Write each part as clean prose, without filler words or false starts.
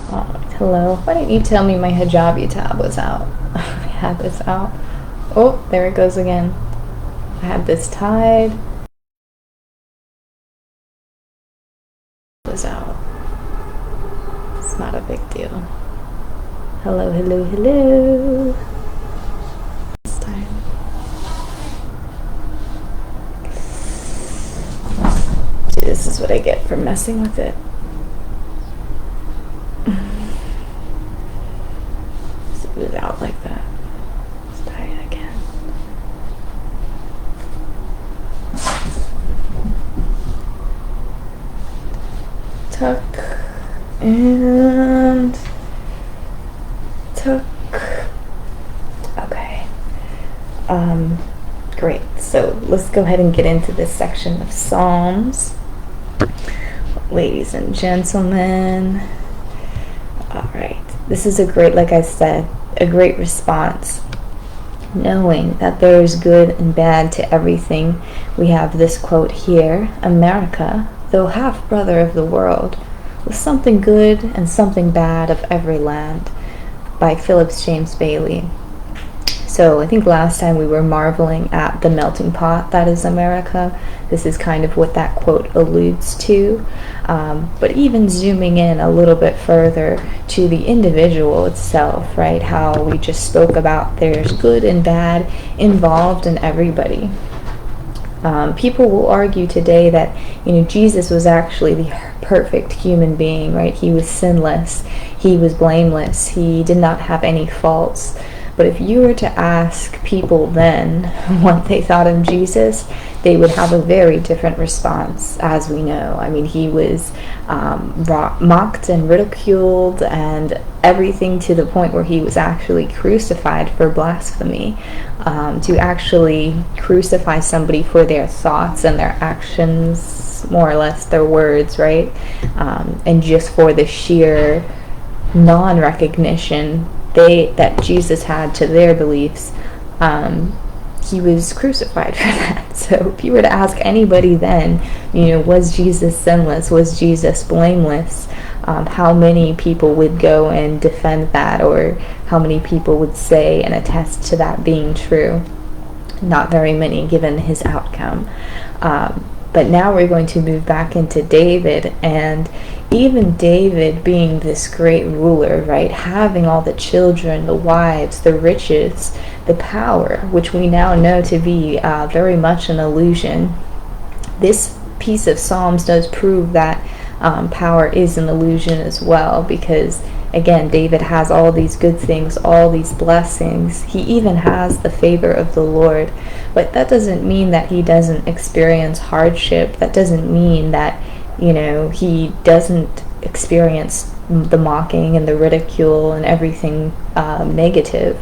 Oh, hello. Why didn't you tell me my hijabi tab was out? I had this out. Oh, there it goes again. I had this tied. It was out. It's not a big deal. Hello, hello, hello. This time. See, this is what I get for messing with it. It out like that. Let's tie it again. Tuck and tuck. Okay. Great. So let's go ahead and get into this section of Psalms. Ladies and gentlemen. All right. This is a great, like I said, a great response, knowing that there is good and bad to everything. We have this quote here: America, though half brother of the world, with something good and something bad of every land, by Phillips James Bailey. So I think last time we were marveling at the melting pot that is America. This is kind of what that quote alludes to. But even zooming in a little bit further to the individual itself, right? How we just spoke about there's good and bad involved in everybody. People will argue today that, Jesus was actually the perfect human being, right? He was sinless. He was blameless. He did not have any faults. But if you were to ask people then what they thought of Jesus, they would have a very different response, as we know. I mean, he was mocked and ridiculed and everything, to the point where he was actually crucified for blasphemy. To actually crucify somebody for their thoughts and their actions, more or less their words, right? And just for the sheer non-recognition that Jesus had to their beliefs, he was crucified for that. So if you were to ask anybody then, was Jesus sinless? Was Jesus blameless? How many people would go and defend that, or how many people would say and attest to that being true? Not very many, given his outcome. But now we're going to move back into David, and even David being this great ruler, right, having all the children, the wives, the riches, the power, which we now know to be very much an illusion. This piece of Psalms does prove that power is an illusion as well, because again, David has all these good things, all these blessings. He even has the favor of the Lord. But that doesn't mean that he doesn't experience hardship. That doesn't mean that, he doesn't experience the mocking and the ridicule and everything negative.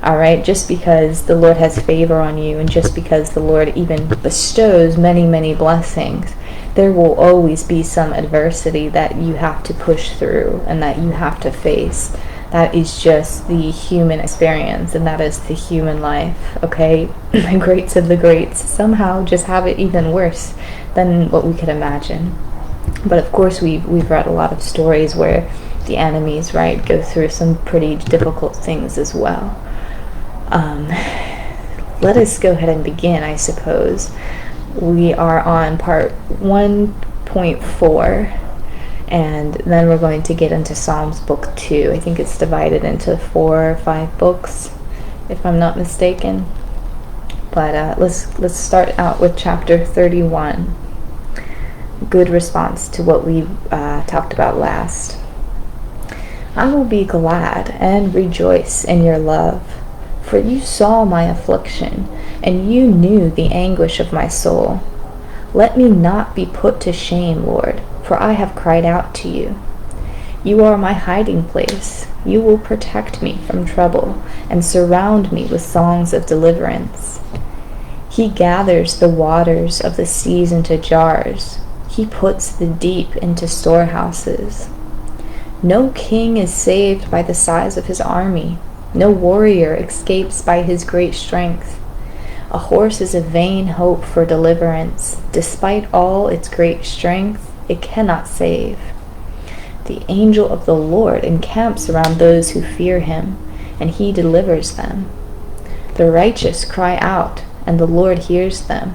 All right, just because the Lord has favor on you, and just because the Lord even bestows many, many blessings, there will always be some adversity that you have to push through and that you have to face. That is just the human experience, and that is the human life, okay? The greats of the greats somehow just have it even worse than what we could imagine. But of course, we've read a lot of stories where the enemies, right, go through some pretty difficult things as well. Let us go ahead and begin, I suppose. We are on part 1.4, and then we're going to get into Psalms book 2. I think it's divided into 4 or 5 books, if I'm not mistaken. But let's start out with chapter 31. Good response to what we talked about last. I will be glad and rejoice in your love, for you saw my affliction, and you knew the anguish of my soul. Let me not be put to shame, Lord, for I have cried out to you. You are my hiding place. You will protect me from trouble and surround me with songs of deliverance. He gathers the waters of the seas into jars. He puts the deep into storehouses. No king is saved by the size of his army. No warrior escapes by his great strength. A horse is a vain hope for deliverance. Despite all its great strength, it cannot save. The angel of the Lord encamps around those who fear him, and he delivers them. The righteous cry out, and the Lord hears them.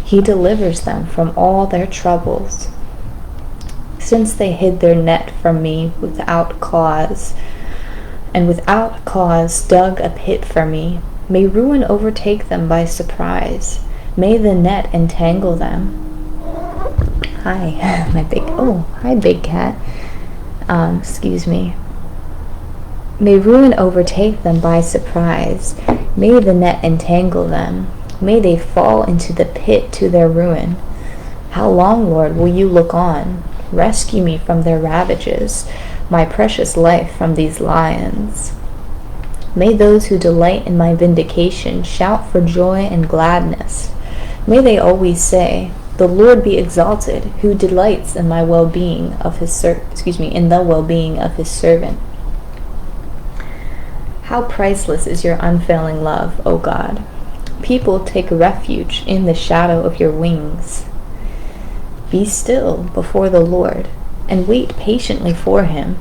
He delivers them from all their troubles. Since they hid their net from me without cause, and without cause dug a pit for me, may ruin overtake them by surprise. May the net entangle them. Hi, hi, big cat. Excuse me. May ruin overtake them by surprise. May the net entangle them. May they fall into the pit to their ruin. How long, Lord, will you look on? Rescue me from their ravages, my precious life from these lions. May those who delight in my vindication shout for joy and gladness. May they always say, "The Lord be exalted, who delights in my well-being of his in the well-being of his servant." How priceless is your unfailing love, O God. People take refuge in the shadow of your wings. Be still before the Lord, and wait patiently for him.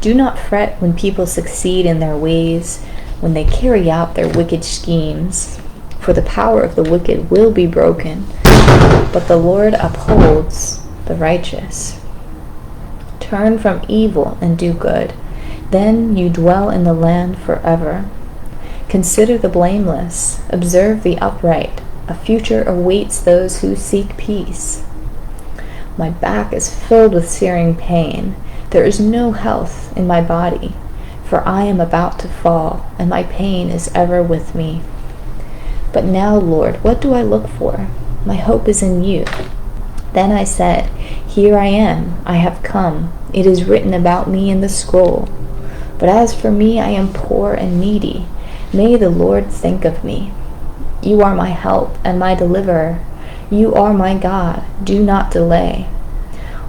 Do not fret when people succeed in their ways, when they carry out their wicked schemes. For the power of the wicked will be broken, but the Lord upholds the righteous. Turn from evil and do good, then you dwell in the land forever. Consider the blameless, observe the upright. A future awaits those who seek peace. My back is filled with searing pain. There is no health in my body, for I am about to fall, and my pain is ever with me. But now, Lord, what do I look for? My hope is in you. Then I said, "Here I am, I have come. It is written about me in the scroll. But as for me, I am poor and needy. May the Lord think of me. You are my help and my deliverer. You are my God. Do not delay."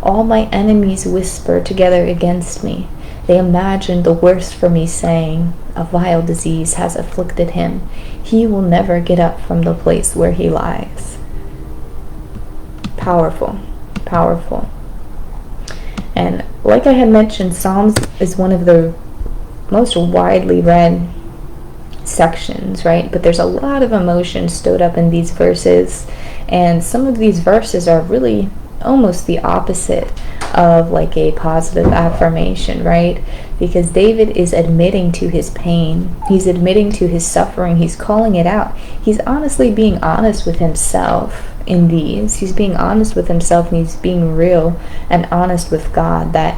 All my enemies whisper together against me. They imagine the worst for me, saying, "A vile disease has afflicted him. He will never get up from the place where he lies." Powerful, powerful. And like I had mentioned, Psalms is one of the most widely read sections, right? But there's a lot of emotion stowed up in these verses, and some of these verses are really almost the opposite of like a positive affirmation, right? Because David is admitting to his pain, he's admitting to his suffering, he's calling it out. He's honestly being honest with himself in these. He's being honest with himself, and he's being real and honest with God. That,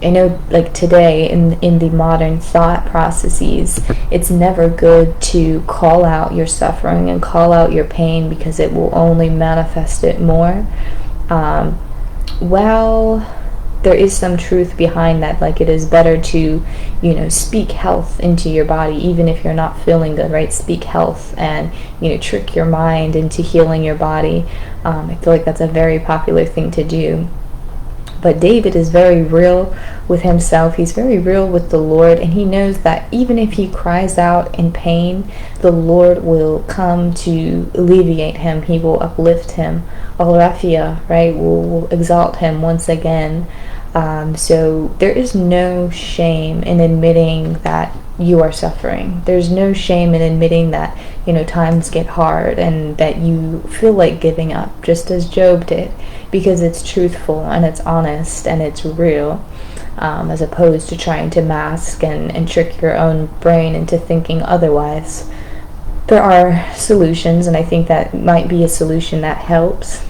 I know, like today in the modern thought processes, it's never good to call out your suffering and call out your pain, because it will only manifest it more. Well, there is some truth behind that. Like, it is better to, speak health into your body, even if you're not feeling good, right? Speak health and, trick your mind into healing your body. I feel like that's a very popular thing to do. But David is very real with himself. He's very real with the Lord, and he knows that even if he cries out in pain, the Lord will come to alleviate him. He will uplift him. Al-Rafia, right, will exalt him once again. So there is no shame in admitting that you are suffering. There's no shame in admitting that, times get hard and that you feel like giving up, just as Job did, because it's truthful and it's honest and it's real, as opposed to trying to mask and trick your own brain into thinking otherwise. There are solutions, and I think that might be a solution that helps.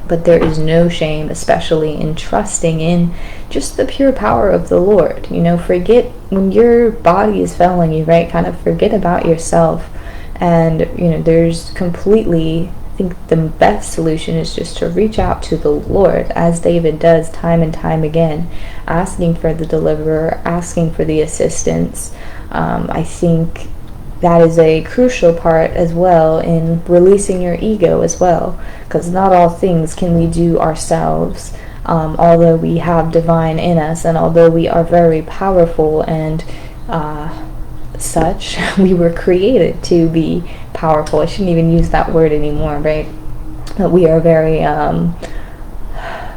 But there is no shame, especially in trusting in just the pure power of the Lord. Forget when your body is failing you, right? Kind of forget about yourself. And, there's completely, I think the best solution is just to reach out to the Lord, as David does time and time again, asking for the deliverer, asking for the assistance. I think that is a crucial part as well in releasing your ego as well, because not all things can we do ourselves. Although we have divine in us, and although we are very powerful and such, we were created to be powerful. I shouldn't even use that word anymore, right? But we are very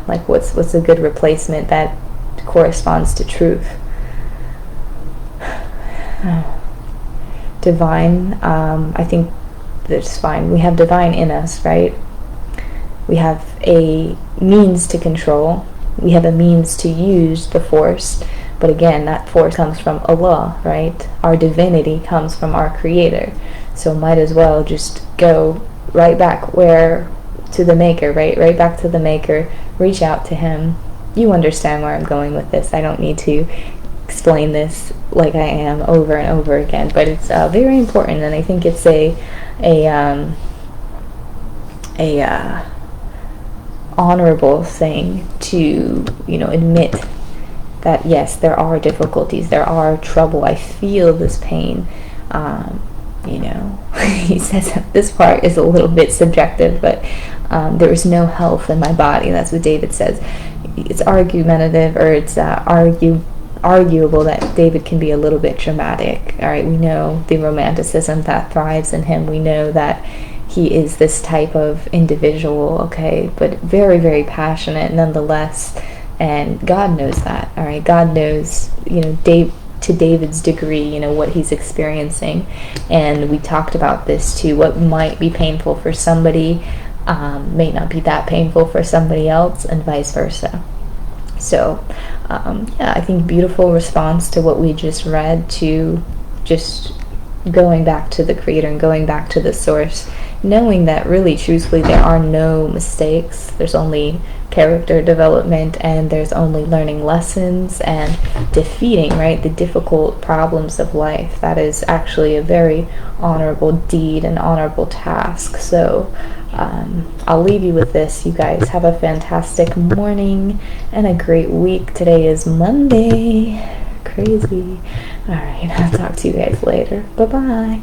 what's a good replacement? That corresponds to truth. Divine, I think that's fine. We have divine in us, right? We have a means to control. We have a means to use the force. But again, that force comes from Allah, right? Our divinity comes from our Creator. So might as well just go right back to the Maker, right? Right back to the Maker. Reach out to Him. You understand where I'm going with this. I don't need to explain this like I am over and over again, but it's very important, and I think it's a honorable thing to, admit that yes, there are difficulties, there are trouble. I feel this pain. He says that this part is a little bit subjective, but there is no health in my body. That's what David says. It's argumentative, or it's arguable that David can be a little bit dramatic. All right, we know the romanticism that thrives in him. We know that he is this type of individual, okay, but very, very passionate nonetheless. And God knows that. All right, God knows, to David's degree, what he's experiencing. And we talked about this too. What might be painful for somebody may not be that painful for somebody else, and vice versa. So, I think beautiful response to what we just read, to just going back to the Creator and going back to the source, knowing that really, truthfully, there are no mistakes. There's only character development, and there's only learning lessons and defeating, right, the difficult problems of life. That is actually a very honorable deed and honorable task. So I'll leave you with this. You guys have a fantastic morning and a great week. Today is Monday. Crazy. All right, I'll talk to you guys later. Bye-bye.